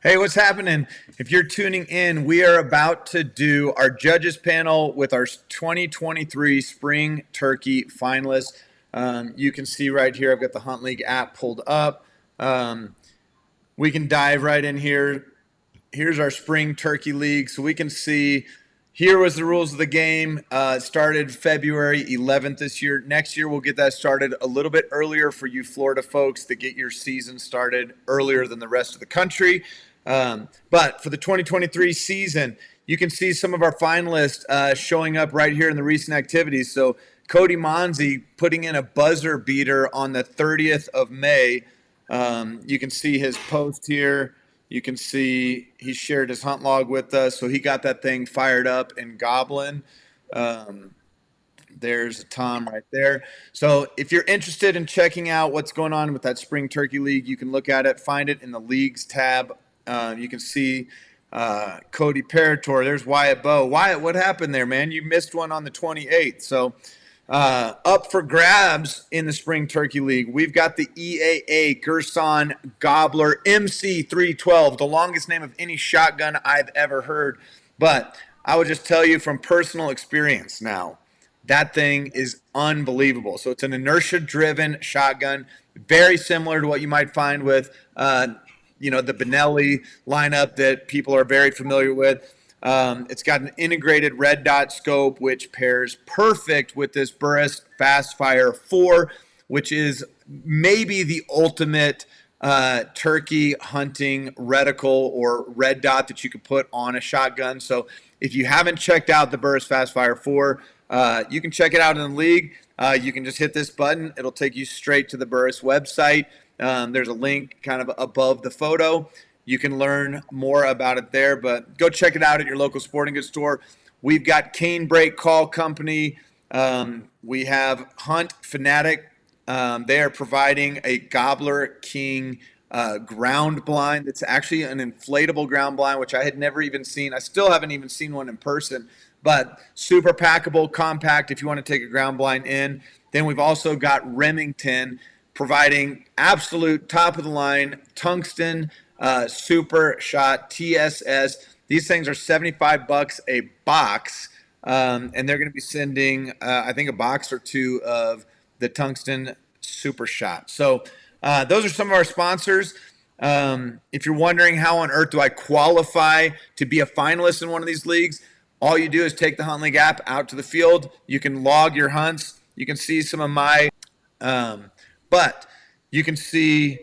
Hey, what's happening? If you're tuning in, we are about to do our judges panel with our 2023 Spring Turkey finalists. You can see right here, I've got the Hunt League app pulled up. We can dive right in here. Here's our Spring Turkey League. So we can see here was the rules of the game. It started February 11th this year. Next year, we'll get that started a little bit earlier for you Florida folks that get your season started earlier than the rest of the country. But for the 2023 season, you can see some of our finalists showing up right here in the recent activities. So Cody Monzi putting in a buzzer beater on the 30th of May. You can see his post here. You can see he shared his hunt log with us. So he got that thing fired up in Goblin. There's Tom right there. So if you're interested in checking out what's going on with that Spring Turkey League, you can look at it, find it in the Leagues tab. You can see Cody Parator. There's Wyatt Bowe. Wyatt, what happened there, man? You missed one on the 28th. So up for grabs in the Spring Turkey League, we've got the EAA Gerson Gobbler MC312, the longest name of any shotgun I've ever heard. But I would just tell you from personal experience now, that thing is unbelievable. So it's an inertia-driven shotgun, very similar to what you might find with, the Benelli lineup that people are very familiar with. It's got an integrated red dot scope, which pairs perfect with this Burris Fastfire 4, which is maybe the ultimate turkey hunting reticle or red dot that you could put on a shotgun. So if you haven't checked out the Burris Fastfire 4, you can check it out in the league. You can just hit this button. It'll take you straight to the Burris website. There's a link kind of above the photo. You can learn more about it there, but go check it out at your local sporting goods store. We've got Cane Brake Call Company. We have Hunt Fanatic. They are providing a Gobbler King ground blind. It's actually an inflatable ground blind, which I had never even seen. I still haven't even seen one in person, but super packable, compact if you want to take a ground blind in. Then we've also got Remington providing absolute top of the line tungsten super shot TSS. These things are $75 a box, and they're going to be sending, I think, a box or two of the tungsten super shot. So those are some of our sponsors. If you're wondering how on earth do I qualify to be a finalist in one of these leagues, all you do is take the Hunt League app out to the field. You can log your hunts. You can see some of my, but you can see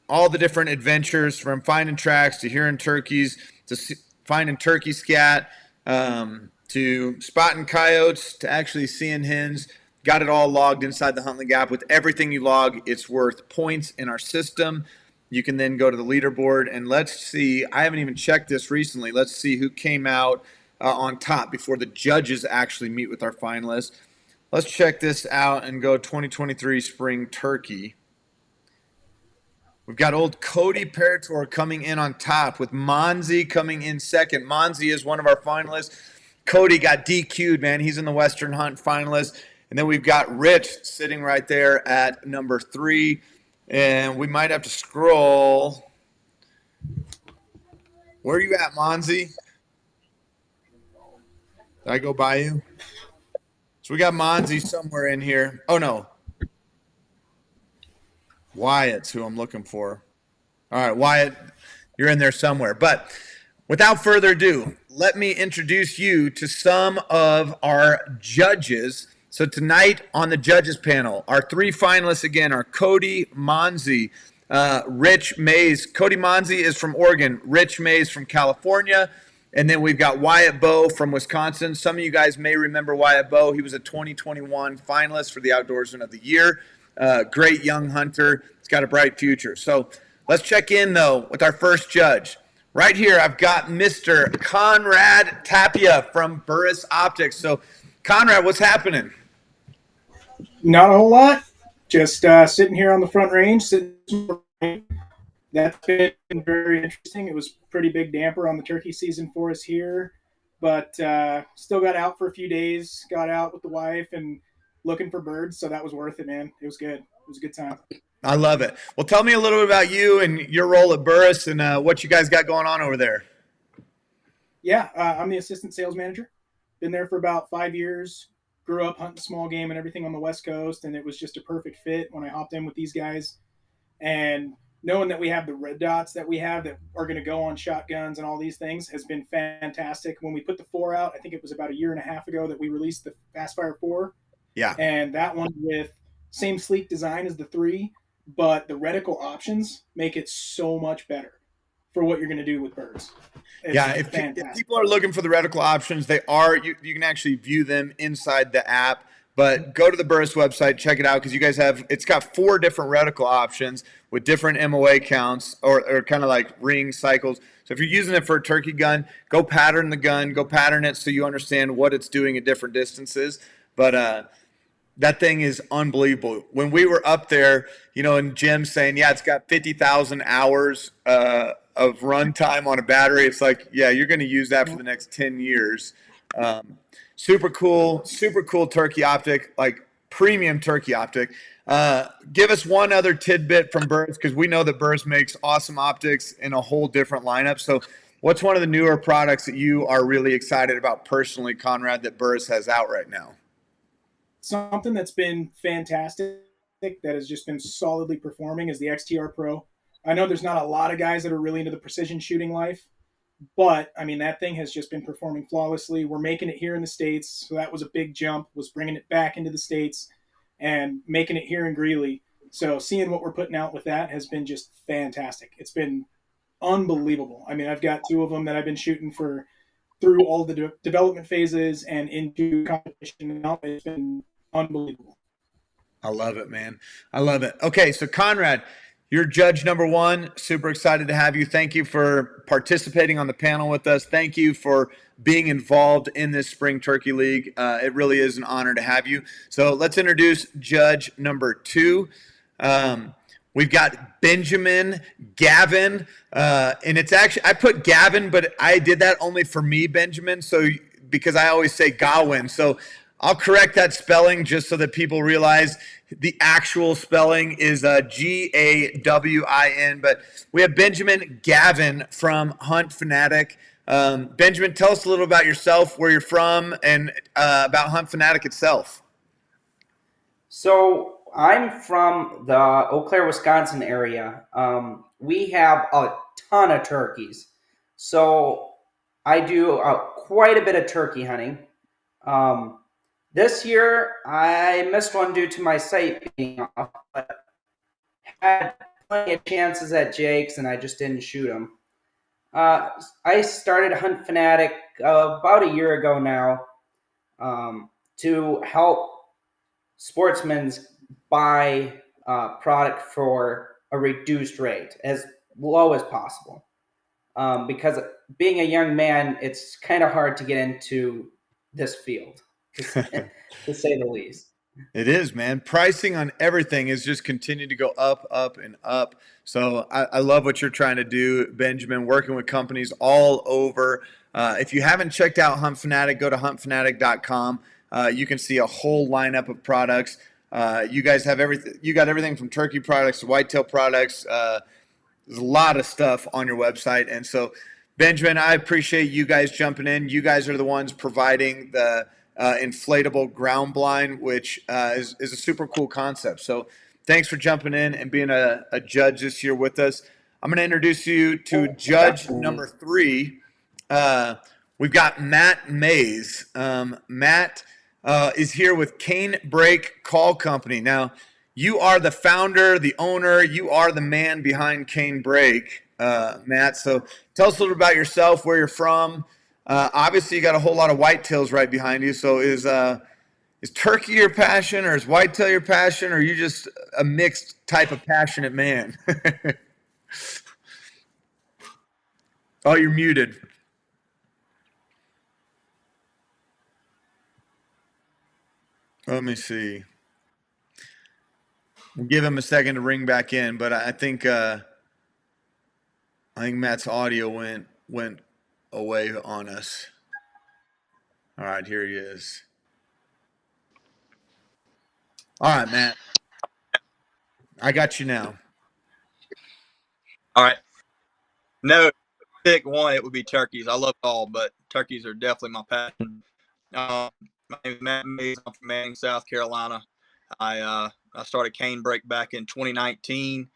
all the different adventures from finding tracks to hearing turkeys to finding turkey scat to spotting coyotes to actually seeing hens. Got it all logged inside the Hunt League app. With everything you log, it's worth points in our system. You can then go to the leaderboard and let's see. I haven't even checked this recently. Let's see who came out on top before the judges actually meet with our finalists. Let's check this out and go 2023 Spring Turkey. We've got old Cody Parator coming in on top with Monzi coming in second. Monzi is one of our finalists. Cody got DQ'd, man. He's in the Western Hunt finalist. And then we've got Rich sitting right there at number 3. And we might have to scroll. Where are you at, Monzi? Did I go by you? So we got Monzi somewhere in here. Oh, no. Wyatt's who I'm looking for. All right, Wyatt, you're in there somewhere. But without further ado, let me introduce you to some of our judges. So tonight on the judges panel, our 3 finalists again are Cody Monzi, Rich Mays. Cody Monzi is from Oregon. Rich Mays from California. And then we've got Wyatt Bowe from Wisconsin. Some of you guys may remember Wyatt Bowe. He was a 2021 finalist for the Outdoorsman of the Year. Great young hunter. He's got a bright future. So let's check in, though, with our first judge. Right here, I've got Mr. Conrad Tapia from Burris Optics. So, Conrad, what's happening? Not a whole lot. Just sitting here on the front range. That's been very interesting. It was a pretty big damper on the turkey season for us here, but still got out for a few days. Got out with the wife and looking for birds, so that was worth it, man. It was good. It was a good time. I love it. Well, tell me a little bit about you and your role at Burris and what you guys got going on over there. Yeah, I'm the assistant sales manager. Been there for about 5 years. Grew up hunting small game and everything on the West Coast, and it was just a perfect fit when I hopped in with these guys. And knowing that we have the red dots that we have that are going to go on shotguns and all these things has been fantastic. When we put the four out, I think it was about a year and a half ago that we released the Fastfire 4, Yeah. and that one with same sleek design as the 3, but the reticle options make it so much better for what you're going to do with birds. It's Yeah, if fantastic. people are looking for the reticle options, they are. You can actually view them inside the app. But go to the Burris website, check it out because you guys have. It's got 4 different reticle options with different MOA counts or kind of like ring cycles. So if you're using it for a turkey gun, go pattern the gun, go pattern it so you understand what it's doing at different distances. But that thing is unbelievable. When we were up there, and Jim saying, yeah, it's got 50,000 hours of runtime on a battery. It's like, yeah, you're going to use that for the next 10 years. Super cool turkey optic, like premium turkey optic. Give us one other tidbit from Burris because we know that Burris makes awesome optics in a whole different lineup. So what's one of the newer products that you are really excited about personally, Conrad, that Burris has out right now? Something that's been fantastic that has just been solidly performing is the XTR Pro. I know there's not a lot of guys that are really into the precision shooting life, but I mean that thing has just been performing flawlessly. We're making it here in the States, so that was a big jump, was bringing it back into the States and making it here in Greeley. So seeing what we're putting out with that has been just fantastic. It's been unbelievable. I mean, I've got 2 of them that I've been shooting for through all the development phases and into competition now. It's been unbelievable. I love it, man. I love it. Okay, so Conrad, you're judge number 1. Super excited to have you. Thank you for participating on the panel with us. Thank you for being involved in this Spring Turkey League. It really is an honor to have you. So let's introduce judge number 2. We've got Benjamin, Gawin, and it's actually I put Gawin, but I did that only for me, Benjamin. So because I always say Gawin, so I'll correct that spelling just so that people realize the actual spelling is Gawin. But we have Benjamin Gawin from Hunt Fanatic. Benjamin, tell us a little about yourself, where you're from, and about Hunt Fanatic itself. So I'm from the Eau Claire, Wisconsin area. We have a ton of turkeys. So I do quite a bit of turkey hunting. This year I missed one due to my sight being off, but had plenty of chances at Jake's and I just didn't shoot them. I started Hunt Fanatic about a year ago now to help sportsmen buy product for a reduced rate, as low as possible. Because being a young man, it's kind of hard to get into this field, to say the least. It is, man. Pricing on everything is just continuing to go up, up, and up. So I love what you're trying to do, Benjamin, working with companies all over. If you haven't checked out Hunt Fanatic, go to huntfanatic.com. You can see a whole lineup of products. You guys have everything. You got everything from turkey products to whitetail products. There's a lot of stuff on your website. And so, Benjamin, I appreciate you guys jumping in. You guys are the ones providing the inflatable ground blind, which is a super cool concept. So thanks for jumping in and being a judge this year with us. I'm going to introduce you to judge number 3. We've got Matt Mays. Matt is here with Cane Break Call Company. Now, you are the founder, the owner, you are the man behind Cane Break, Matt. So tell us a little about yourself, where you're from. Obviously, you got a whole lot of whitetails right behind you. So is turkey your passion, or is whitetail your passion, or are you just a mixed type of passionate man? Oh, you're muted. Let me see. We'll give him a second to ring back in, but I think Matt's audio went away on us. All right, here he is. All right, Matt. I got you now. All right. No, pick one, it would be turkeys. I love it all, but turkeys are definitely my passion. My name is Matt Mays. I'm from Manning, South Carolina. I started Cane Break back in 2019.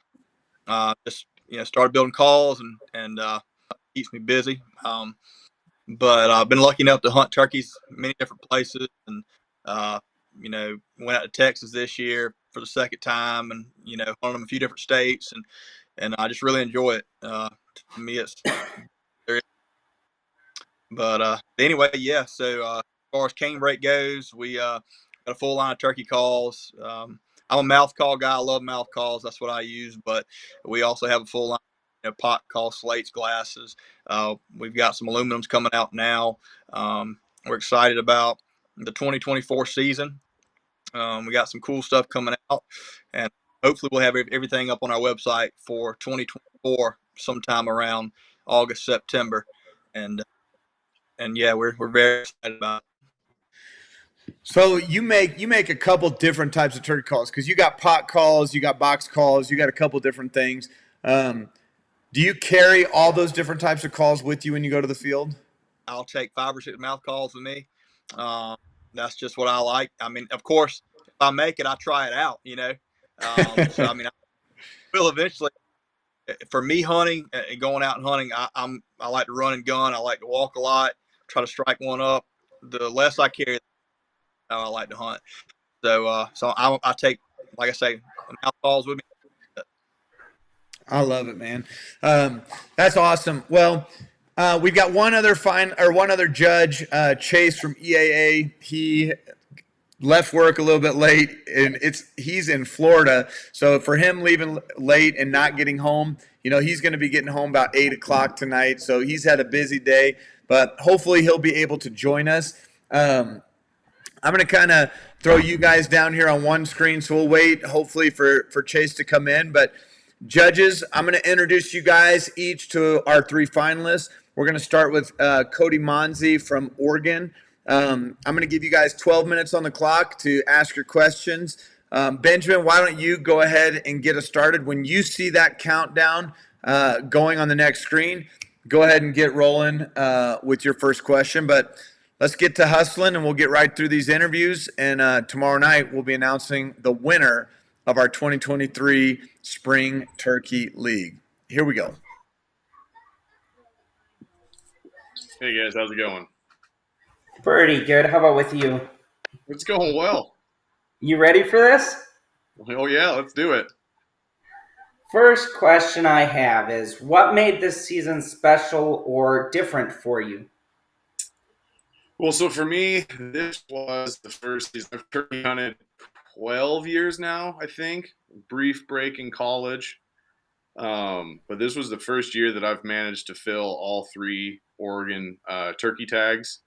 Just started building calls and keeps me busy. But I've been lucky enough to hunt turkeys many different places, and went out to Texas this year for the second time, and hunted them a few different states, and I just really enjoy it. To me, it's but anyway, yeah. So as far as cane break goes, we got a full line of turkey calls. I'm a mouth call guy. I love mouth calls. That's what I use. But we also have a full line, pot call, slates, glasses. We've got some aluminums coming out now. We're excited about the 2024 season. We got some cool stuff coming out, and hopefully we'll have everything up on our website for 2024 sometime around August, September, and yeah, we're very excited about it. So you make a couple different types of turkey calls because you got pot calls, you got box calls, you got a couple different things. Do you carry all those different types of calls with you when you go to the field? I'll take 5 or 6 mouth calls with me. That's just what I like. I mean, of course, if I make it, I try it out. So I mean, I will eventually. For me, hunting and going out and hunting, I like to run and gun. I like to walk a lot, try to strike one up. The less I carry, the how I like to hunt. So I take, like I say, mouth calls with me. I love it, man. That's awesome. Well, we've got one other judge, Chase from EAA. He left work a little bit late, and he's in Florida. So for him leaving late and not getting home, he's going to be getting home about 8 o'clock tonight. So he's had a busy day, but hopefully he'll be able to join us. I'm going to kind of throw you guys down here on one screen, so we'll wait hopefully for Chase to come in. But judges, I'm going to introduce you guys each to our 3 finalists. We're going to start with Cody Monzi from Oregon. I'm going to give you guys 12 minutes on the clock to ask your questions. Benjamin, why don't you go ahead and get us started? When you see that countdown going on the next screen, go ahead and get rolling with your first question. But let's get to hustling, and we'll get right through these interviews. And tomorrow night, we'll be announcing the winner of our 2023 Spring Turkey League. Here we go. Hey guys, how's it going? Pretty good. How about with you? It's going well. You ready for this? Oh yeah, let's do it. First question I have is, what made this season special or different for you? Well, so for me, this was the first season. I've turkey hunted 12 years now, I think. Brief break in college. But this was the first year that I've managed to fill all 3 Oregon turkey tags,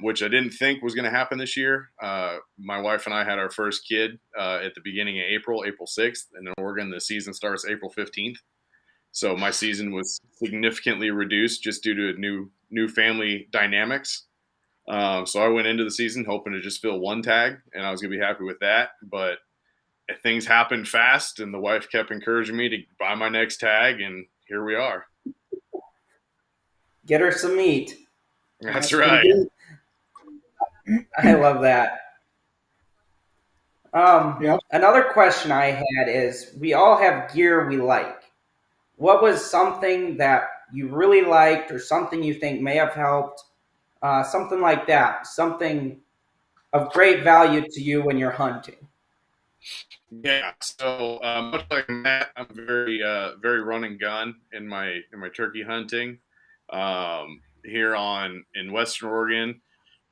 which I didn't think was going to happen this year. My wife and I had our first kid at the beginning of April 6th. And in Oregon, the season starts April 15th. So my season was significantly reduced just due to new family dynamics. So I went into the season hoping to just fill 1 tag, and I was going to be happy with that. But things happened fast, and the wife kept encouraging me to buy my next tag, and here we are. Get her some meat. That's right. I love that. Yep. Another question I had is, we all have gear we like. What was something that you really liked or something you think may have helped? Something like that. Something of great value to you when you're hunting. Yeah, so much like Matt, I'm very run and gun in my turkey hunting. Here in Western Oregon,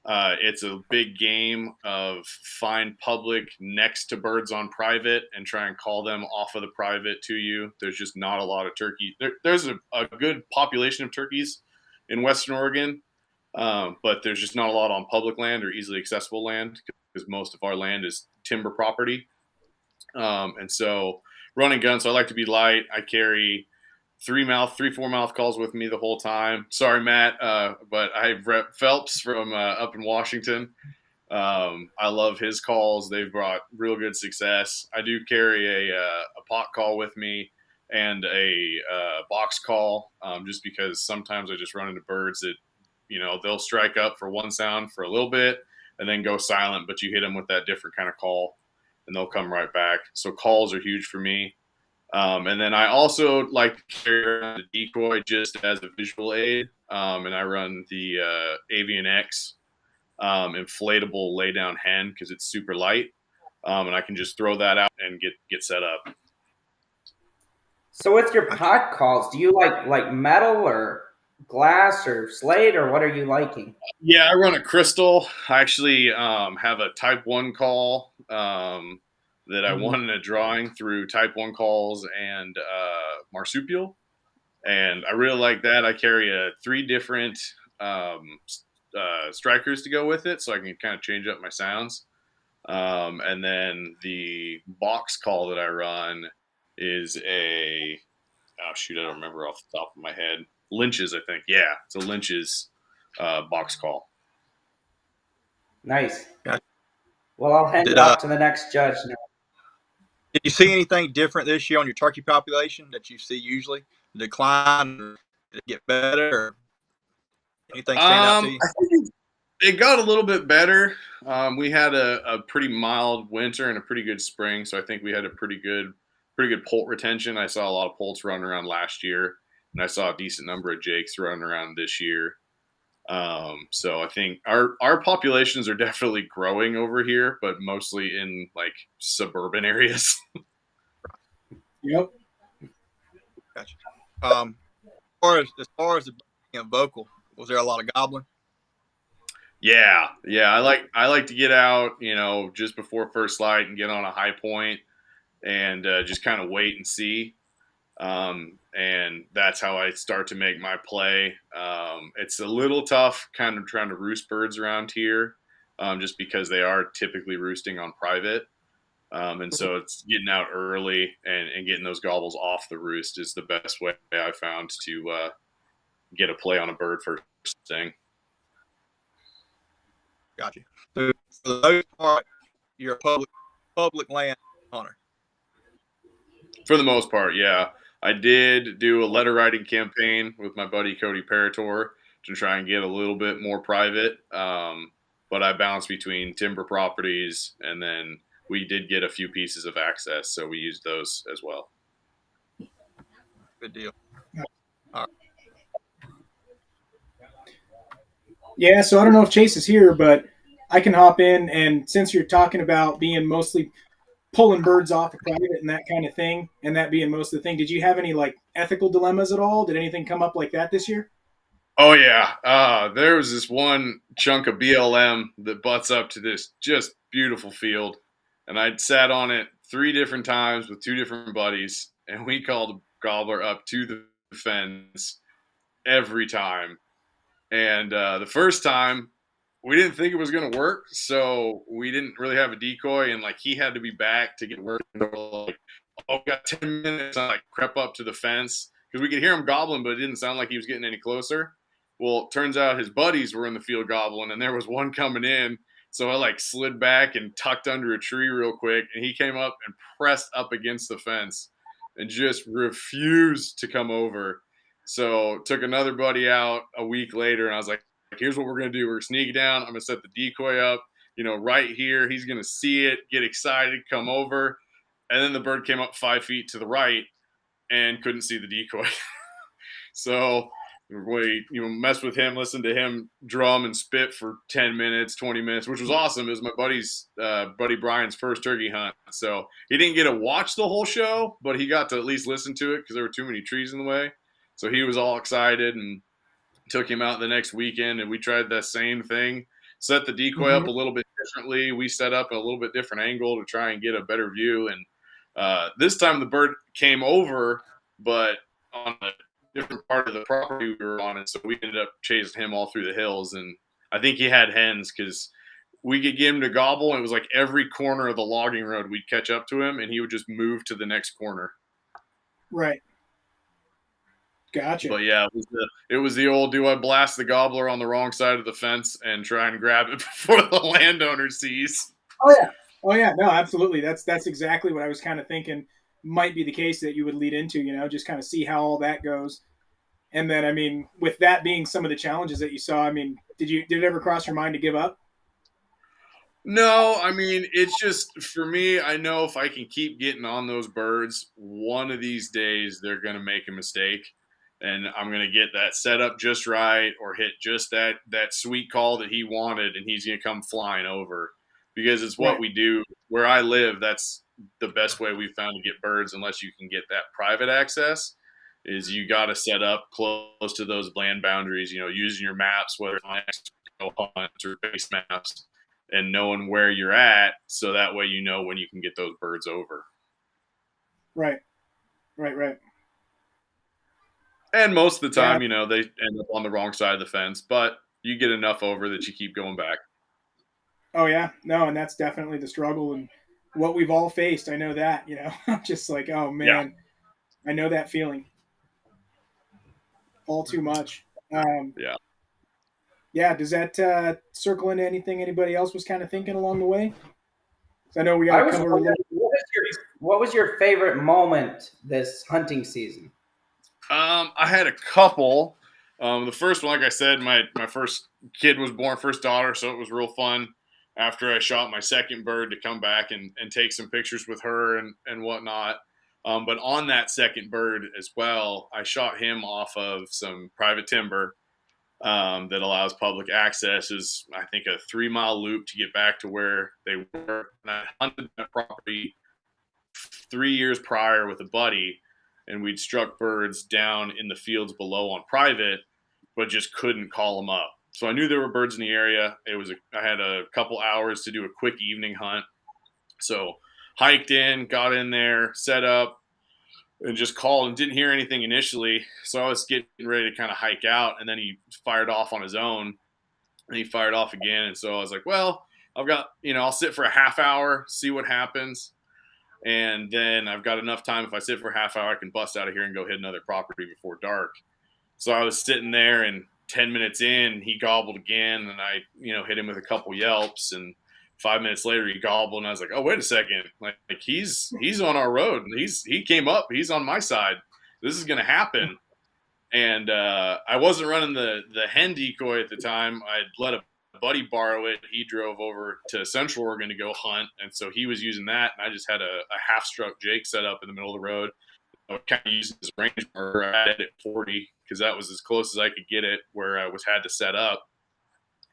it's a big game of find public next to birds on private and try and call them off of the private to you. There's just not a lot of turkey. There's a good population of turkeys in Western Oregon, but there's just not a lot on public land or easily accessible land because most of our land is timber property. And so run and gun. So I like to be light. I carry 4 mouth calls with me the whole time. Sorry, Matt, but I rep Phelps from up in Washington. I love his calls. They've brought real good success. I do carry a pot call with me and a box call, just because sometimes I just run into birds that, they'll strike up for one sound for a little bit and then go silent, but you hit them with that different kind of call and they'll come right back. So calls are huge for me. And then I also like to carry around a decoy just as a visual aid. And I run the Avian X inflatable lay down hen because it's super light. And I can just throw that out and get set up. So with your pot calls, do you like metal or glass or slate, or what are you liking? Yeah, I run a crystal. I actually have a Type 1 call that I won in a drawing through Type 1 calls and marsupial. And I really like that. I carry 3 different strikers to go with it, so I can kind of change up my sounds. And then the box call that I run is oh shoot, I don't remember off the top of my head. Lynch's, I think. Yeah, it's a Lynch's box call. Nice. Gotcha. Well, I'll hand it off to the next judge now. Did you see anything different this year on your turkey population that you see usually? Decline? Did it get better? Or anything stand out to you? I think it got a little bit better. We had a pretty mild winter and a pretty good spring, so I think we had a pretty good poult retention. I saw a lot of poults running around last year, and I saw a decent number of jakes running around this year. So I think our populations are definitely growing over here, but mostly in like suburban areas. Yep. Gotcha. As far as the vocal, was there a lot of gobbling? Yeah. I like to get out, just before first light and get on a high point and just kind of wait and see. And that's how I start to make my play. It's a little tough kind of trying to roost birds around here, just because they are typically roosting on private. And so it's getting out early and getting those gobbles off the roost is the best way I found to get a play on a bird first thing. Gotcha. So for the most part, you're a public land hunter. For the most part, yeah. I did do a letter writing campaign with my buddy Cody Parator to try and get a little bit more private. But I bounced between timber properties, and then we did get a few pieces of access, so we used those as well. Good deal. Yeah, so I don't know if Chase is here, but I can hop in. And since you're talking about being mostly pulling birds off of private and that kind of thing, and that being most of the thing, did you have any like ethical dilemmas at all? Did anything come up like that this year? Oh, yeah. There was this one chunk of BLM that butts up to this just beautiful field. And I'd sat on it 3 different times with 2 different buddies, and we called a gobbler up to the fence every time. And the first time, we didn't think it was going to work, so we didn't really have a decoy, and like he had to be back to get work. And we were like, oh, we got 10 minutes. And I crept up to the fence because we could hear him gobbling, but it didn't sound like he was getting any closer. Well, it turns out his buddies were in the field gobbling, and there was one coming in. So I like slid back and tucked under a tree real quick, and he came up and pressed up against the fence and just refused to come over. So took another buddy out a week later, and I was like, here's what we're going to do. We're going to sneak down. I'm going to set the decoy up, right here. He's going to see it, get excited, come over. And then the bird came up 5 feet to the right and couldn't see the decoy. So we messed with him, listened to him drum and spit for 10 minutes, 20 minutes, which was awesome. It was my buddy Brian's first turkey hunt. So he didn't get to watch the whole show, but he got to at least listen to it because there were too many trees in the way. So he was all excited and took him out the next weekend, and we tried that same thing. Set the decoy up a little bit differently. We set up a little bit different angle to try and get a better view. And this time the bird came over, but on a different part of the property we were on. And so we ended up chasing him all through the hills. And I think he had hens because we could get him to gobble. And it was like every corner of the logging road, we'd catch up to him and he would just move to the next corner. Right. Gotcha. But yeah, it was the old, do I blast the gobbler on the wrong side of the fence and try and grab it before the landowner sees? Oh yeah. Oh yeah. No, absolutely. That's exactly what I was kind of thinking might be the case that you would lead into. Just kind of see how all that goes. And then, I mean, with that being some of the challenges that you saw, I mean, did it ever cross your mind to give up? No, I mean, it's just for me, I know if I can keep getting on those birds, one of these days they're going to make a mistake and I'm going to get that set up just right or hit just that sweet call that he wanted and he's going to come flying over because it's what Right. we do where I live. That's the best way we've found to get birds unless you can get that private access is you got to set up close to those land boundaries, using your maps, whether it's on hunts or base maps and knowing where you're at so that way you know when you can get those birds over. Right. Right. And most of the Yeah. time, they end up on the wrong side of the fence, but you get enough over that you keep going back. Oh yeah. No, and that's definitely the struggle and what we've all faced. I know that, I'm just like, oh Yeah. man, I know that feeling all too much. Yeah. Yeah. Does that circle into anything anybody else was kind of thinking along the way? I know we got I to was cover a wondering, little. what was your favorite moment this hunting season? I had a couple. The first one, like I said, my first kid was born, first daughter, so it was real fun after I shot my second bird to come back and take some pictures with her and whatnot. But on that second bird as well, I shot him off of some private timber that allows public access. Is I think a 3 mile loop to get back to where they were. And I hunted that property 3 years prior with a buddy, and we'd struck birds down in the fields below on private, but just couldn't call them up. So I knew there were birds in the area. I had a couple hours to do a quick evening hunt. So hiked in, got in there, set up, and just called and didn't hear anything initially. So I was getting ready to kind of hike out, and then he fired off on his own, and he fired off again. And so I was like, well, I've got, I'll sit for a half hour, see what happens. And then I've got enough time. If I sit for a half hour, I can bust out of here and go hit another property before dark. So I was sitting there, and 10 minutes in, he gobbled again, and I, hit him with a couple yelps, and 5 minutes later he gobbled, and I was like, oh, wait a second, like he's on our road, and he came up, he's on my side. This is gonna happen. And I wasn't running the hen decoy at the time. I'd let a buddy borrow it. He drove over to Central Oregon to go hunt, and so he was using that, and I just had a half-struck Jake set up in the middle of the road. I was kind of using his range marker. I had it at 40 because that was as close as I could get it where I had to set up.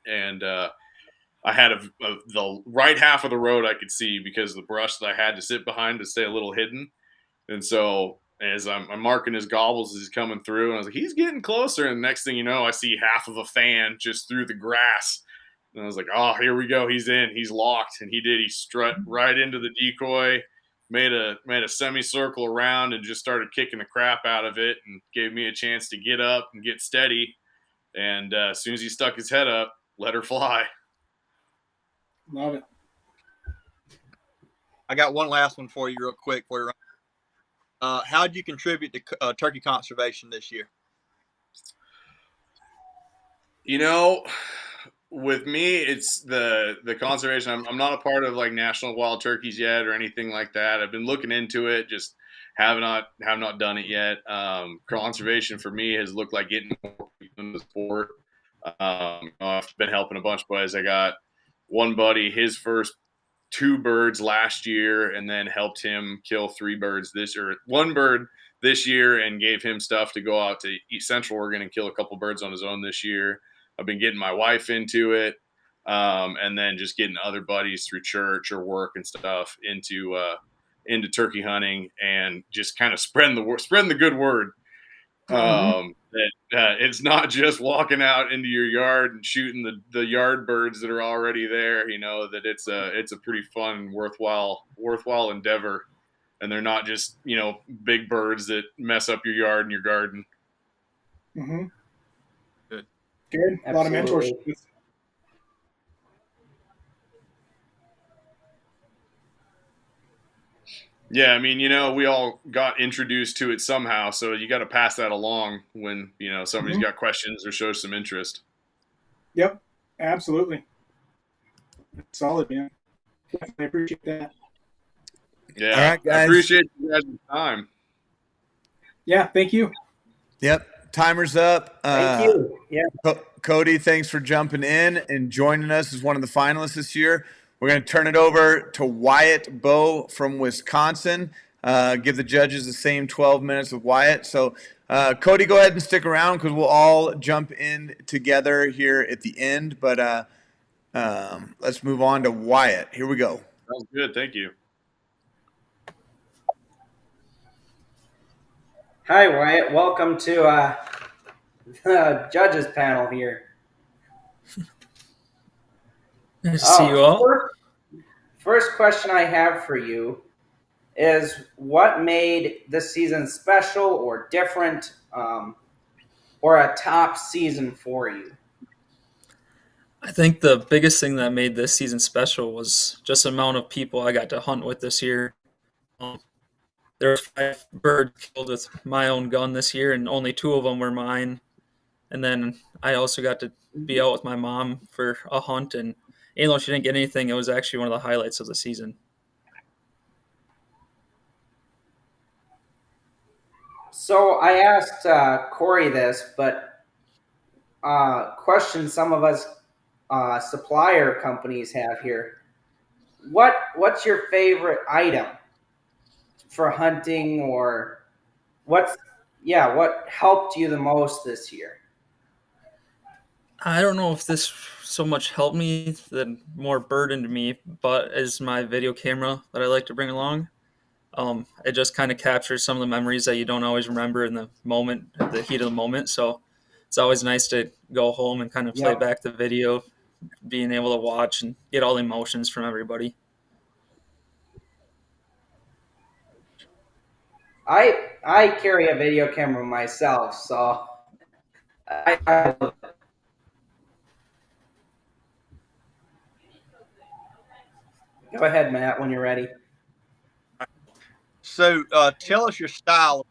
And I had the right half of the road I could see because of the brush that I had to sit behind to stay a little hidden. And so as I'm marking his gobbles as he's coming through, and I was like, he's getting closer. And the next thing you know, I see half of a fan just through the grass. And I was like, oh, here we go. He's in. He's locked. And he did. He strut right into the decoy, made a semicircle around, and just started kicking the crap out of it, and gave me a chance to get up and get steady. And as soon as he stuck his head up, let her fly. Love it. I got one last one for you real quick. How did you contribute to turkey conservation this year? With me, it's the conservation. I'm not a part of like National Wild Turkeys yet or anything like that. I've been looking into it, just have not done it yet. Conservation for me has looked like getting more people in the sport. I've been helping a bunch of buddies. I got one buddy, his first 2 birds last year, and then helped him kill 3 birds one bird this year, and gave him stuff to go out to East Central Oregon and kill a couple birds on his own this year. I've been getting my wife into it, and then just getting other buddies through church or work and stuff into turkey hunting, and just kind of spreading the good word. That it's not just walking out into your yard and shooting the yard birds that are already there. That it's a pretty fun, worthwhile endeavor, and they're not just big birds that mess up your yard and your garden. Mm-hmm. Good. A lot of mentorship. Yeah, I mean, we all got introduced to it somehow, so you got to pass that along when, somebody's got questions or shows some interest. Yep, absolutely. Solid, man. I appreciate that. Yeah, All right, guys. I appreciate you guys' time. Yeah, thank you. Yep, timer's up. Thank you. Yeah. Cody, thanks for jumping in and joining us as one of the finalists this year. We're going to turn it over to Wyatt Bowe from Wisconsin. Give the judges the same 12 minutes with Wyatt. So, Cody, go ahead and stick around because we'll all jump in together here at the end. But let's move on to Wyatt. Here we go. Sounds good. Thank you. Hi, Wyatt. Welcome to the judges panel here. Nice to see you all. First question I have for you is what made this season special or different, or a top season for you? I think the biggest thing that made this season special was just the amount of people I got to hunt with this year. There were 5 birds killed with my own gun this year, and only 2 of them were mine. And then I also got to be out with my mom for a hunt, and even though she didn't get anything, it was actually one of the highlights of the season. So I asked Corey this, but question some of us supplier companies have here. What's your favorite item for hunting, or what helped you the most this year? I don't know if this so much helped me than more burdened me, but is my video camera that I like to bring along. It just kind of captures some of the memories that you don't always remember in the moment, the heat of the moment. So it's always nice to go home and kind of play back the video, being able to watch and get all the emotions from everybody. I carry a video camera myself, so I love it. Go ahead, Matt, when you're ready. So tell us your style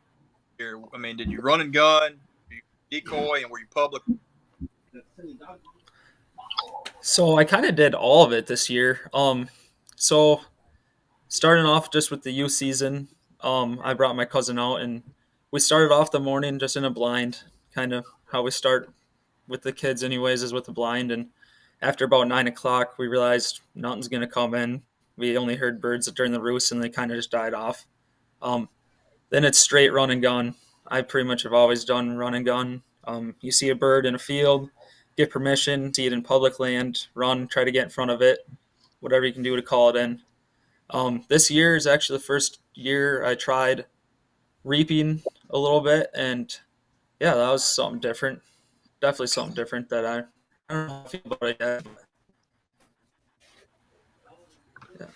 here. I mean, did you run and gun, did you decoy, and were you public? So I kind of did all of it this year. So starting off just with the youth season, I brought my cousin out and we started off the morning just in a blind, kind of how we start with the kids anyways, is with the blind. And after about 9 o'clock, we realized nothing's going to come in. We only heard birds during the roost and they kind of just died off. Then it's straight run and gun. I pretty much have always done run and gun. You see a bird in a field, get permission, see it in public land, run, try to get in front of it, whatever you can do to call it in. This year is actually the first year I tried reaping a little bit, and yeah, that was something different. Definitely something different that I don't know how I feel about it yet. Yeah.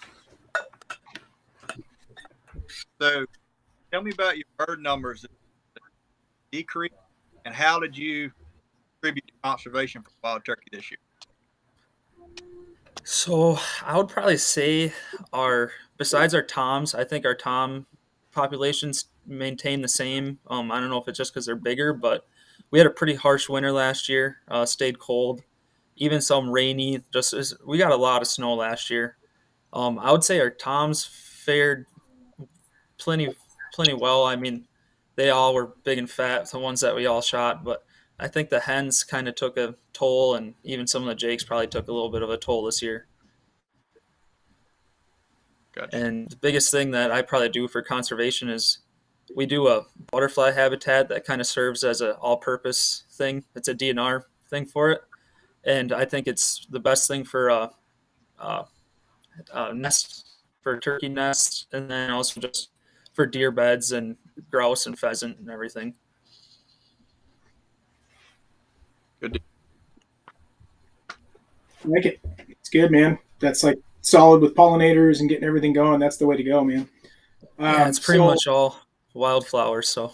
So tell me about your bird numbers decrease, and how did you contribute to conservation for wild turkey this year? So I would probably say besides our toms, I think our tom populations maintain the same. I don't know if it's just because they're bigger, but we had a pretty harsh winter last year. Stayed cold, even some rainy. We got a lot of snow last year. I would say our toms fared plenty well. I mean, they all were big and fat, the ones that we all shot, but I think the hens kind of took a toll, and even some of the jakes probably took a little bit of a toll this year. Gotcha. And the biggest thing that I probably do for conservation is we do a butterfly habitat that kind of serves as an all-purpose thing. It's a DNR thing for it, and I think it's the best thing for nest, for turkey nests, and then also just for deer beds and grouse and pheasant and everything. Good. I like it. It's good, man. That's like solid with pollinators and getting everything going. That's the way to go, man. Yeah, it's pretty much all wildflowers, so.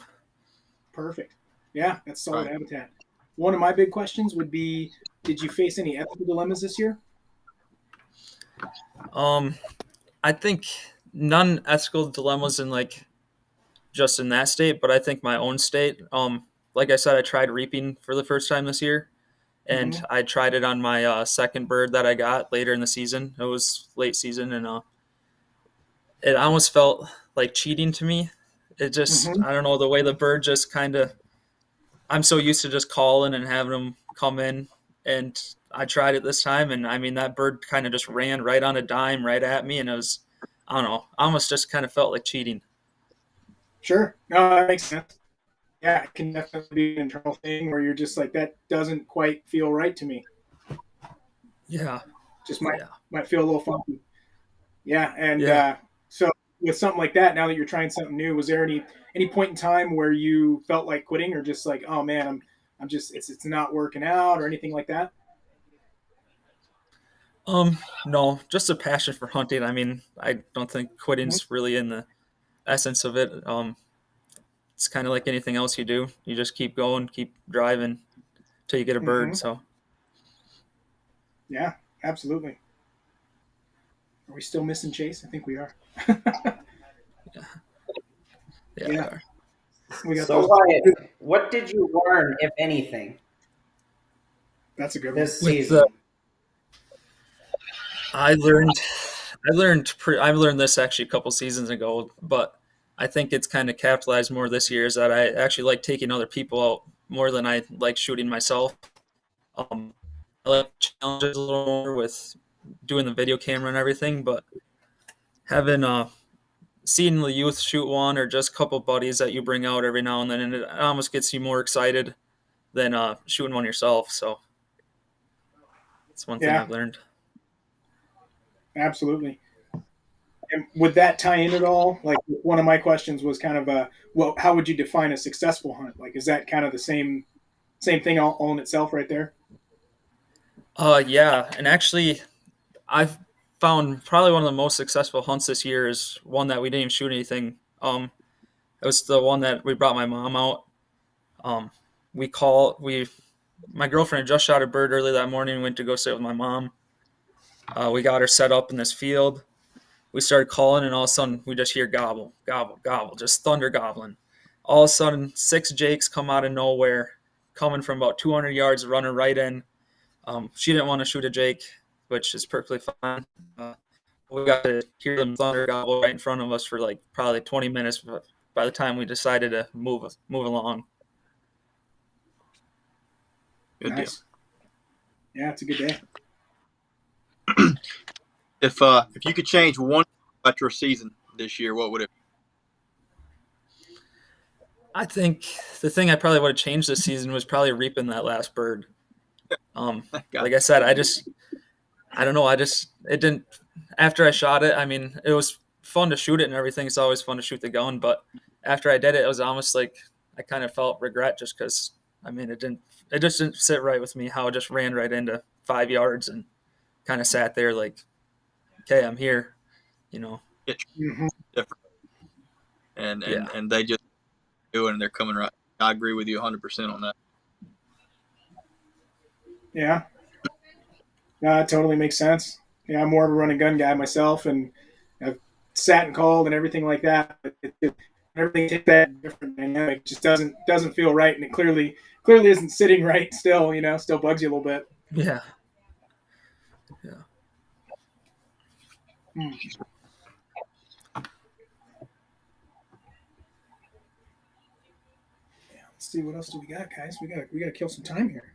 Perfect. Yeah, that's solid habitat. One of my big questions would be, did you face any ethical dilemmas this year? I think non-ethical dilemmas in like just in that state, but I think my own state. Like I said, I tried reaping for the first time this year, and Mhm. I tried it on my second bird that I got later in the season. It was late season, and it almost felt like cheating to me. It just, Mhm. I don't know, the way the bird just kind of, I'm so used to just calling and having them come in, and I tried it this time, and I mean that bird kind of just ran right on a dime right at me, and it was, I don't know, almost just kind of felt like cheating. Sure. No, that makes sense. Yeah, it can definitely be an internal thing where you're just like, that doesn't quite feel right to me. Yeah, Just yeah. might feel a little funky. Yeah, and Yeah. so with something like that, now that you're trying something new, was there any point in time where you felt like quitting, or just like, oh man, I'm just it's not working out, or anything like that? No, just a passion for hunting. I mean, I don't think Mhm. quitting's really in the essence of it. It's kind of like anything else you do. You just keep going, keep driving till you get a bird. Mhm. So Yeah, absolutely. Are we still missing Chase? I think we are. yeah, we Yeah, are. we got So those. Wyatt, what did you learn, if anything, That's a good one. this With season? I learned, I learned this actually a couple seasons ago, but I think it's kind of capitalized more this year. Is that I actually like taking other people out more than I like shooting myself. Um, I like challenges a little more with doing the video camera and everything, but having seeing the youth shoot one or just a couple buddies that you bring out every now and then, and it almost gets you more excited than shooting one yourself. So it's one thing Yeah, I've learned. absolutely. And would that tie in at all? Like, one of my questions was kind of well, how would you define a successful hunt? Like, is that kind of the same thing all in itself right there? Yeah, and actually, I've found probably one of the most successful hunts this year is one that we didn't even shoot anything. It was the one that we brought my mom out. Um, we my girlfriend had just shot a bird early that morning. Went to go sit with my mom. We got her set up in this field. We started calling, and all of a sudden we just hear gobble, gobble, gobble, just thunder gobbling. All of a sudden, six jakes come out of nowhere, coming from about 200 yards, running right in. She didn't want to shoot a jake, which is perfectly fine. We got to hear them thunder gobble right in front of us for like probably 20 minutes by the time we decided to move along. Good deal. Nice. Yeah, it's a good day. If you could change one about your season this year, what would it I think the thing I probably would have changed this season was probably reaping that last bird. be? Like I said, I don't know. It didn't, after I shot it, I mean, it was fun to shoot it and everything. It's always fun to shoot the gun. But after I did it, it was almost like I kind of felt regret just because, I mean, it just didn't sit right with me how it just ran right into 5 yards and kind of sat there like, okay, I'm here, you know? It's Hmm. different, and Yeah. they just do it, and they're coming right. I agree with you 100% on that. Yeah, no, it totally makes sense. Yeah, I'm more of a run and gun guy myself, and I've sat and called and everything like that. But everything takes that different dynamic. It just doesn't feel right, and it clearly isn't sitting right. Still, still bugs you a little bit. Yeah. Yeah. Hmm. Let's see, what else do we got, guys? We got to kill some time here.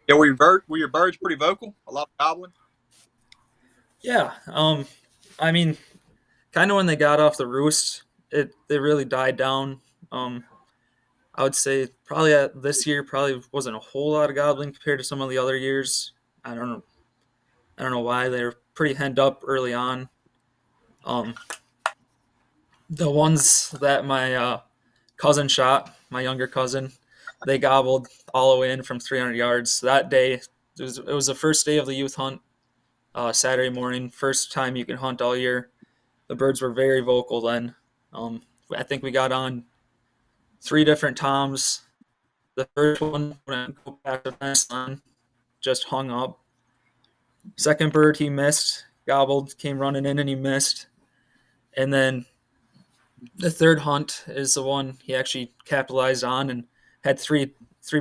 Yeah, were your birds pretty vocal? A lot of gobbling. Yeah. I mean, kind of when they got off the roost, they really died down. Um, I would say probably this year probably wasn't a whole lot of gobbling compared to some of the other years. I don't know. I don't know why they were pretty henned up early on. Um, the ones that my cousin shot, my younger cousin, they gobbled all the way in from 300 yards that day. It was the first day of the youth hunt, Saturday morning, first time you can hunt all year. The birds were very vocal then. I think we got on three different toms. The first one went go past the fence line, just hung up. Second bird he missed, gobbled, came running in and he missed. And then the third hunt is the one he actually capitalized on and had three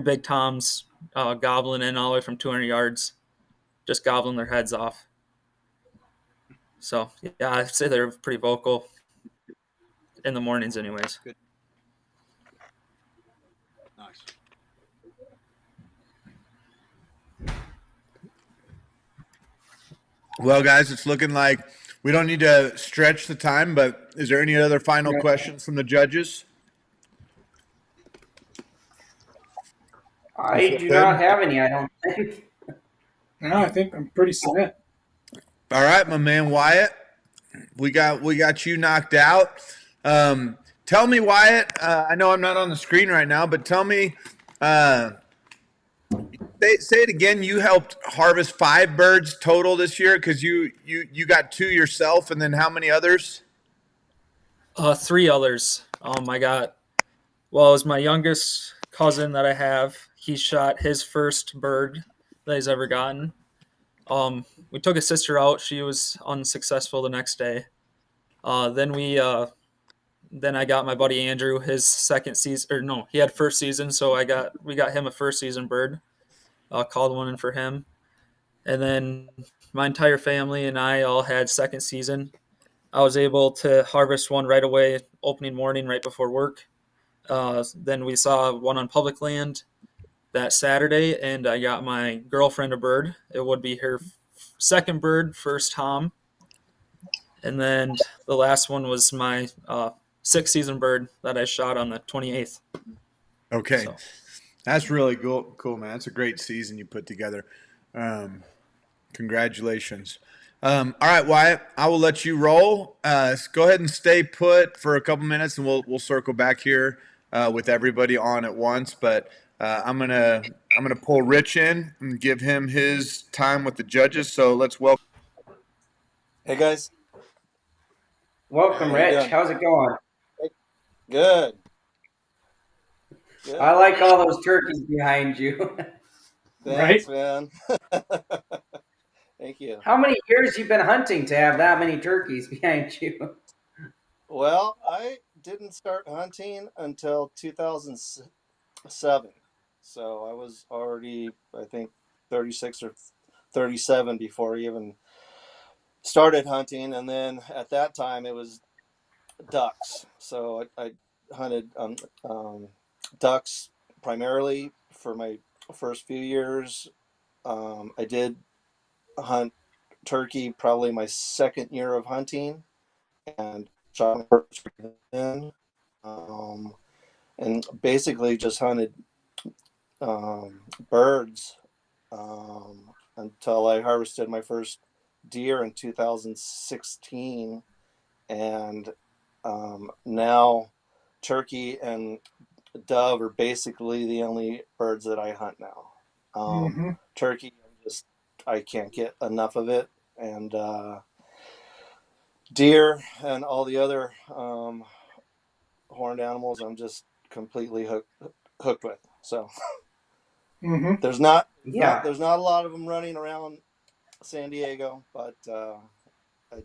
big toms gobbling in all the way from 200 yards, just gobbling their heads off. So yeah, I'd say they're pretty vocal in the mornings, anyways. Good. Nice. Well, guys, it's looking like we don't need to stretch the time, but is there any other final questions from the judges? I do not have any, I don't think. No, I think I'm pretty set. All right, my man Wyatt, we got you knocked out. Tell me, Wyatt. I know I'm not on the screen right now, but tell me. Say it again. You helped harvest 5 birds total this year because you got 2 yourself, and then how many others? 3 others. I got. Well, it was my youngest cousin that I have. He shot his first bird that he's ever gotten. We took his sister out. She was unsuccessful the next day. Then I got my buddy Andrew his second season, or no, he had first season, so we got him a first season bird. Called one in for him, and then my entire family and I all had second season. I was able to harvest one right away, opening morning, right before work. Then we saw one on public land that Saturday, and I got my girlfriend a bird. It would be her second bird, first tom. And then the last one was my sixth season bird that I shot on the 28th. Okay. So. That's really cool, man. That's a great season you put together. Congratulations. All right, Wyatt, I will let you roll. Go ahead and stay put for a couple minutes, and we'll circle back here with everybody on at once. But I'm gonna pull Rich in and give him his time with the judges. So let's welcome. Hey guys. Welcome, How you Rich. doing? How's it going? Good. I like all those turkeys behind you. Thanks, man. Thank you. How many years you been hunting to have that many turkeys behind you? Well, I didn't start hunting until 2007. So I was already, I think, 36 or 37 before I even started hunting. And then at that time, it was ducks. So I hunted ducks primarily for my first few years. I did hunt turkey probably my second year of hunting, and shot my first turkey then, and basically just hunted birds until I harvested my first deer in 2016, and now turkey and dove are basically the only birds that I hunt now. Turkey, I can't get enough of it, and deer and all the other horned animals, I'm just completely hooked with. So there's not a lot of them running around San Diego, but I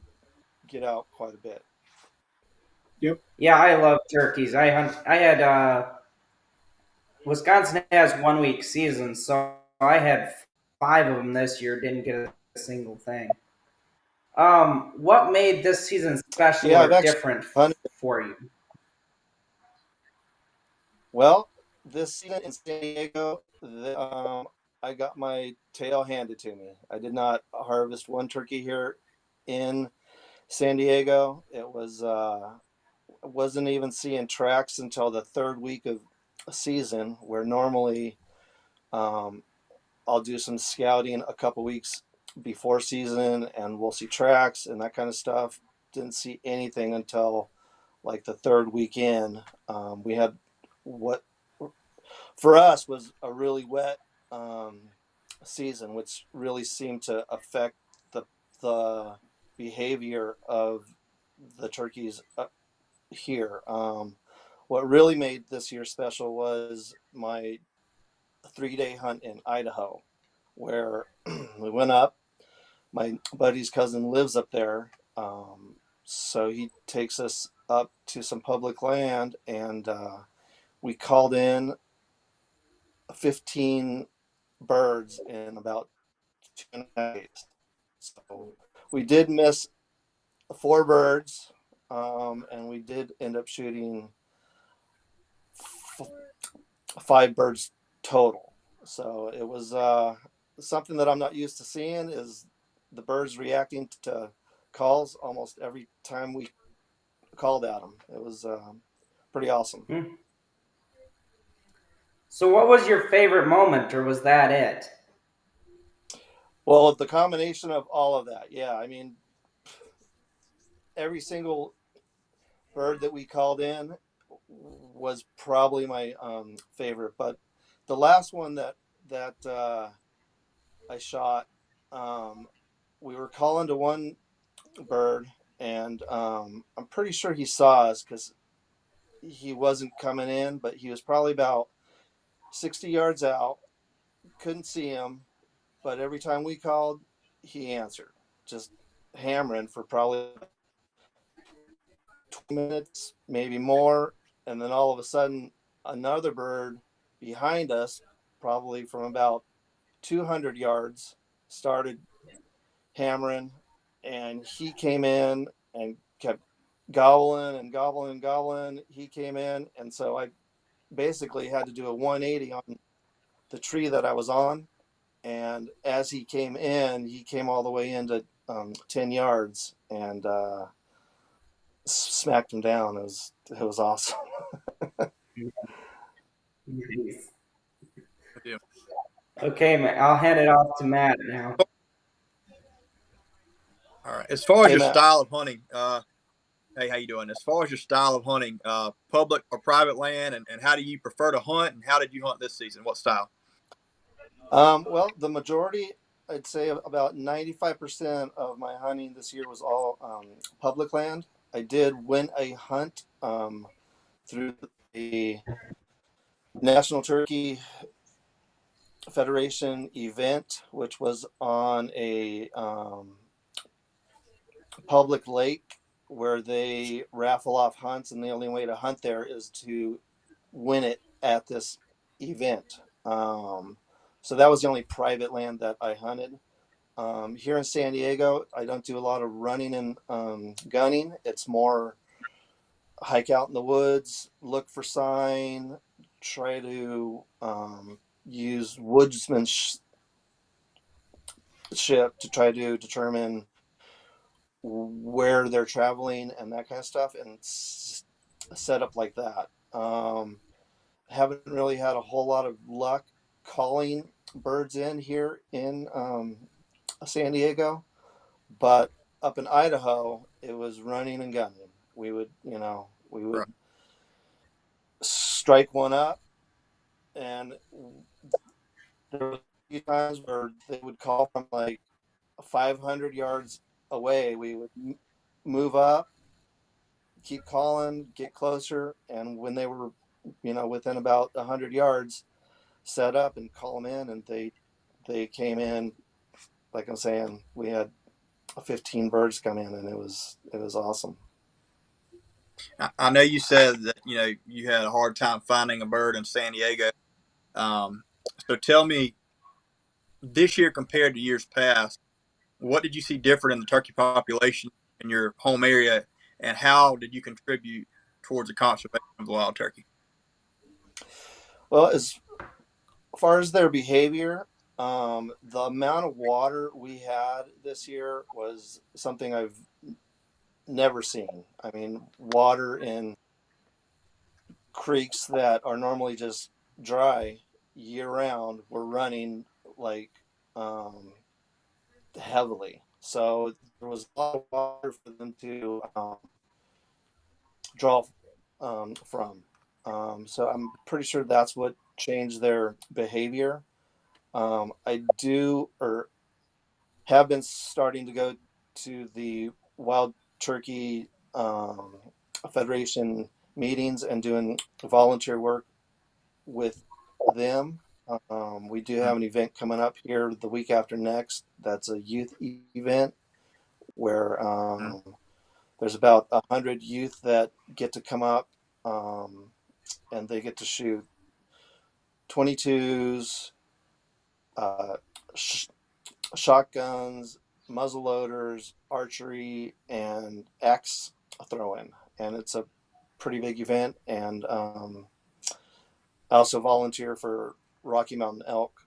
get out quite a bit. Yep. Yeah, I love turkeys. I had Wisconsin has 1 week season, so I had 5 of them this year. Didn't get a single thing. What made this season special or different for you? Well, this season in San Diego, I got my tail handed to me. I did not harvest one turkey here in San Diego. It was wasn't even seeing tracks until the 3rd week of season, where normally I'll do some scouting a couple weeks before season and we'll see tracks and that kind of stuff. Didn't see anything until like the 3rd weekend. We had what for us was a really wet season, which really seemed to affect the behavior of the turkeys here. What really made this year special was my 3-day hunt in Idaho, where we went up. My buddy's cousin lives up there, So he takes us up to some public land, and we called in 15 birds in about 2 days. So we did miss 4 birds, and we did end up shooting 5 birds total. So it was something that I'm not used to seeing, is the birds reacting to calls almost every time we called at them. It was pretty awesome. So, what was your favorite moment, or was that it? Well, the combination of all of that, yeah. I mean, every single bird that we called in was probably my favorite. But the last one that I shot, we were calling to one bird, and I'm pretty sure he saw us because he wasn't coming in, but he was probably about 60 yards out. Couldn't see him, but every time we called, he answered, just hammering for probably 20 minutes, maybe more. And then all of a sudden, another bird behind us, probably from about 200 yards, started hammering. And he came in and kept gobbling and gobbling and gobbling. He came in. And so I basically had to do a 180 on the tree that I was on. And as he came in, he came all the way into 10 yards and smacked him down. It was awesome. Yeah. Okay, I'll hand it off to Matt now. All right. As far as Hey, your Matt. style of hunting, hey, how you doing? As far as your style of hunting, public or private land, and how do you prefer to hunt, and how did you hunt this season? What style? Well, the majority, I'd say about 95% of my hunting this year was all public land. I did win a hunt through the National Turkey Federation event, which was on a public lake where they raffle off hunts, and the only way to hunt there is to win it at this event. So that was the only private land that I hunted. Here in San Diego, I don't do a lot of running and gunning. It's more hike out in the woods, look for sign, try to use woodsmanship to try to determine where they're traveling and that kind of stuff, and set up like that. Haven't really had a whole lot of luck calling birds in here in San Diego, but up in Idaho, it was running and gunning. We would Right. strike one up, and there were a few times where they would call from like 500 yards away. We would move up, keep calling, get closer, and when they were, within about 100 yards, set up and call them in, and they came in. Like I'm saying, we had 15 birds come in, and it was awesome. I know you said that you had a hard time finding a bird in San Diego. Um, so tell me, this year compared to years past, what did you see different in the turkey population in your home area, and how did you contribute towards the conservation of the wild turkey? Well, as far as their behavior, the amount of water we had this year was something I've never seen. I mean, water in creeks that are normally just dry year round were running like heavily. So there was a lot of water for them to draw from. So I'm pretty sure that's what changed their behavior. I do or have been starting to go to the Wild Turkey Federation meetings and doing volunteer work with them. We do have an event coming up here the week after next. That's a youth event where there's about 100 youth that get to come up, and they get to shoot 22s, shotguns, muzzleloaders, archery, and axe throwing. And it's a pretty big event. And I also volunteer for Rocky Mountain Elk,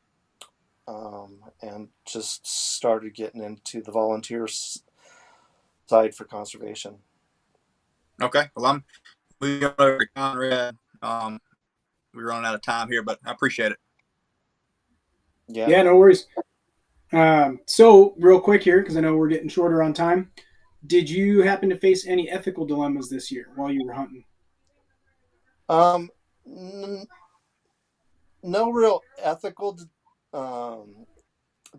and just started getting into the volunteer side for conservation. Okay. Well, I'm moving over to Conrad. We're running out of time here, but I appreciate it. Yeah, no worries. So real quick here, because I know we're getting shorter on time. Did you happen to face any ethical dilemmas this year while you were hunting? No real ethical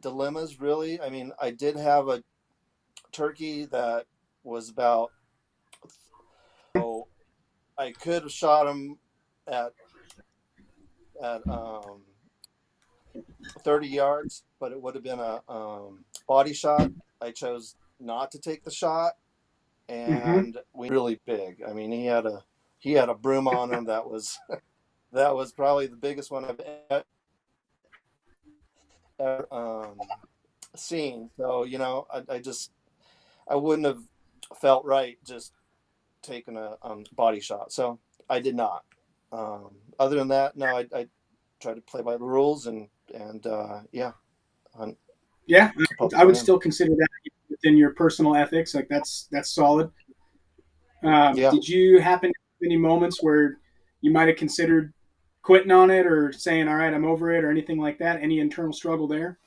dilemmas, really. I mean, I did have a turkey that was about, so I could have shot him at 30 yards, but it would have been a body shot. I chose not to take the shot, and we really big. I mean, he had a broom on him that was that was probably the biggest one I've ever seen. So I wouldn't have felt right just taking a body shot. So I did not. Other than that, no, I tried to play by the rules and yeah. Yeah, I would still consider that within your personal ethics. Like that's solid. Yeah. Did you happen to have any moments where you might have considered quitting on it or saying, all right, I'm over it, or anything like that? Any internal struggle there?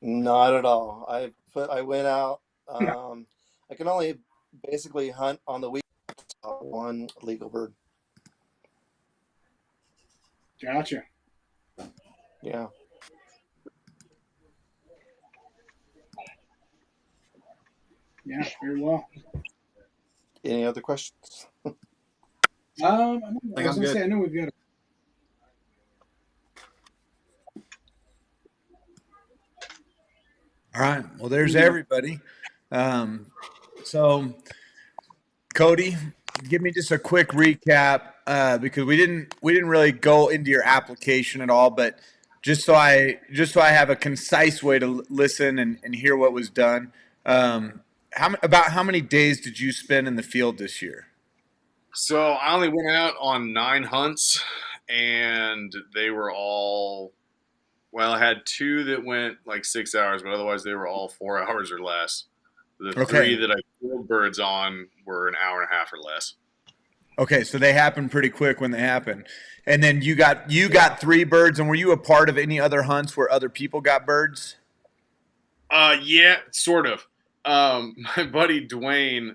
Not at all. I went out. I can only basically hunt on the week one legal bird. Gotcha. Yeah. Yeah, very well. Any other questions? I was going to say, I know we've got. All right. Well, there's everybody. So, Cody, give me just a quick recap because we didn't really go into your application at all, but just so I have a concise way to listen and hear what was done. About how many days did you spend in the field this year? So I only went out on 9 hunts, and they were all, well, I had 2 that went like 6 hours, but otherwise they were all 4 hours or less. The 3 that I killed birds on were an hour and a half or less. Okay, so they happen pretty quick when they happen. And then you got 3 birds, and were you a part of any other hunts where other people got birds? Yeah, sort of. My buddy Dwayne,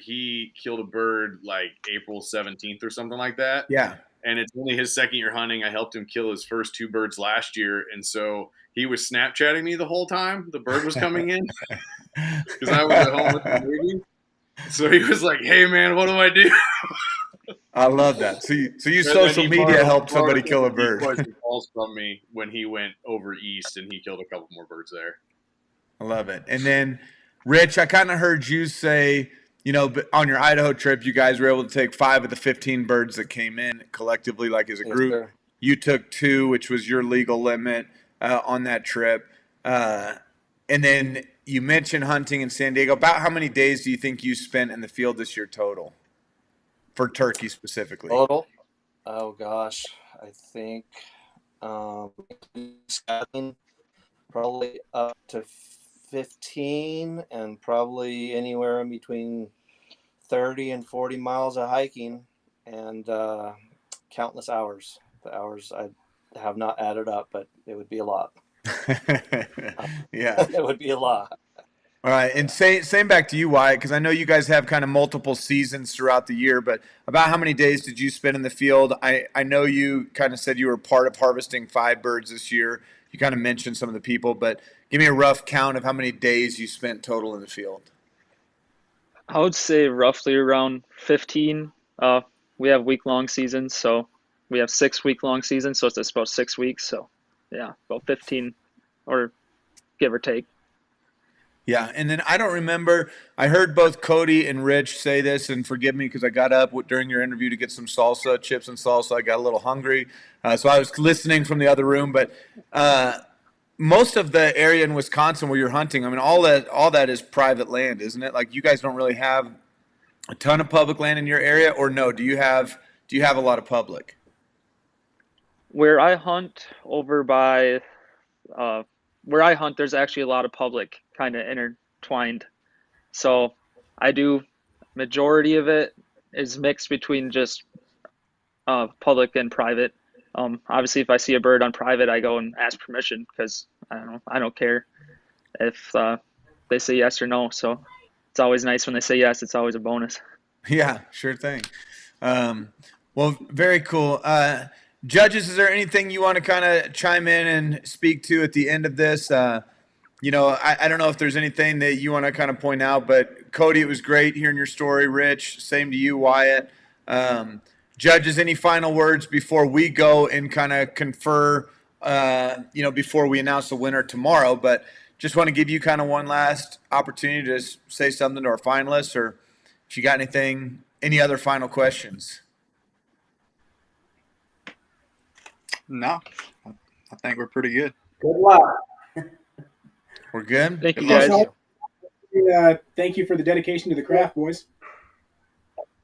he killed a bird like April 17th or something like that. Yeah. And it's only his second year hunting. I helped him kill his first 2 birds last year, and so he was Snapchatting me the whole time the bird was coming in because I was at home with the baby. So he was like, "Hey man, what do I do?" I love that. So you social media helped somebody kill a bird. He calls from me when he went over east, and he killed a couple more birds there. I love it. And then, Rich, I kind of heard you say, on your Idaho trip, you guys were able to take 5 of the 15 birds that came in collectively, like as a group. Yes, you took 2, which was your legal limit on that trip. And then you mentioned hunting in San Diego. About how many days do you think you spent in the field this year total for turkey specifically? Total? Oh gosh, I think probably up to 15, and probably anywhere in between 30 and 40 miles of hiking, and countless hours. The hours I have not added up, but it would be a lot. Yeah. It would be a lot. All right. And same back to you, Wyatt, because I know you guys have kind of multiple seasons throughout the year, but about how many days did you spend in the field? I know you kind of said you were part of harvesting 5 birds this year. You kind of mentioned some of the people, but give me a rough count of how many days you spent total in the field. I would say roughly around 15. We have week-long seasons, so we have 6 week-long seasons, so it's about 6 weeks. So, yeah, about 15, or give or take. Yeah, and then I don't remember. I heard both Cody and Rich say this, and forgive me because I got up during your interview to get some salsa, chips and salsa. I got a little hungry, so I was listening from the other room. But most of the area in Wisconsin where you're hunting, I mean, all that is private land, isn't it? Like you guys don't really have a ton of public land in your area, or no? Do you have a lot of public? Where I hunt over by where I hunt, there's actually a lot of public kind of intertwined. So I do majority of it is mixed between just public and private. Obviously, if I see a bird on private, I go and ask permission because I don't care if they say yes or no. So it's always nice when they say yes. It's always a bonus. Yeah, sure thing. Um, well, very cool. Judges, is there anything you want to kind of chime in and speak to at the end of this? I don't know if there's anything that you want to kind of point out, but Cody, it was great hearing your story. Rich, same to you, Wyatt. Judges, any final words before we go and kind of confer, before we announce the winner tomorrow? But just want to give you kind of one last opportunity to say something to our finalists, or if you got any other final questions. No, I think we're pretty good. Good luck. We're good? Thank you, Good luck. guys. Thank you for the dedication to the craft, boys.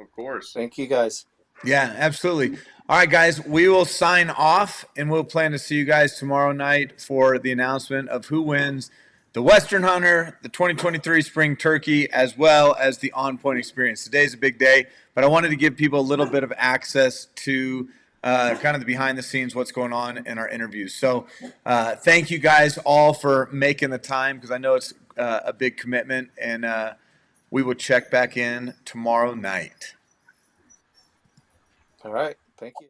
Of course. Thank you guys. Yeah, absolutely. All right, guys, we will sign off, and we'll plan to see you guys tomorrow night for the announcement of who wins the Western Hunter, the 2023 Spring Turkey, as well as the On Point Experience. Today's a big day, but I wanted to give people a little bit of access to kind of the behind the scenes, what's going on in our interviews. So thank you guys all for making the time, because I know it's a big commitment, and we will check back in tomorrow night. All right. Thank you.